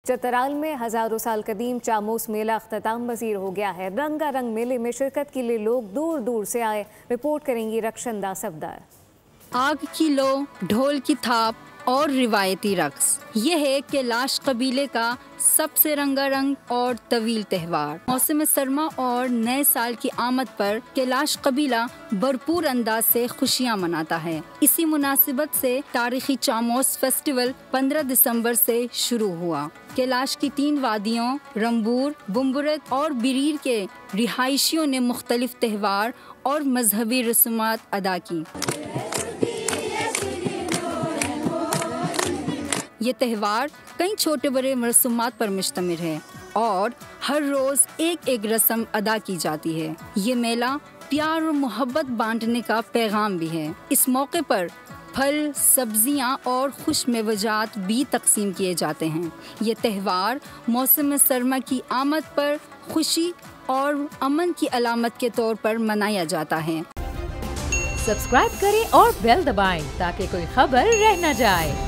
चतराल में हजारों साल कदीम चामोस मेला अख्ताम पजीर हो गया है। रंगारंग मेले में शिरकत के लिए लोग दूर दूर से आए। रिपोर्ट करेंगी रक्षंदा सफदार। आग की लो, ढोल की थाप और रिवायती रक्स, ये है कैलाश कबीले का सबसे रंगारंग और तवील त्यौहार। मौसम सरमा और नए साल की आमद पर कैलाश कबीला भरपूर अंदाज से खुशियां मनाता है। इसी मुनासिबत से तारीखी चामोस फेस्टिवल 15 दिसंबर से शुरू हुआ। कैलाश की 3 वादियों रंबूर, बुम्बुरत और बिरीर के रिहायशियों ने मुख्तलिफ त्यौहार और मजहबी रस्मात अदा की। ये त्यौहार कई छोटे बड़े रस्मात पर मुश्तमिल है और हर रोज एक एक रस्म अदा की जाती है। ये मेला प्यार और मोहब्बत बांटने का पैगाम भी है। इस मौके पर फल, सब्जियां और खुश मेवजात भी तकसीम किए जाते हैं। ये त्यौहार मौसम सरमा की आमद पर खुशी और अमन की अलामत के तौर पर मनाया जाता है। सब्सक्राइब करें और बेल दबाएं ताकि कोई खबर रह न जाए।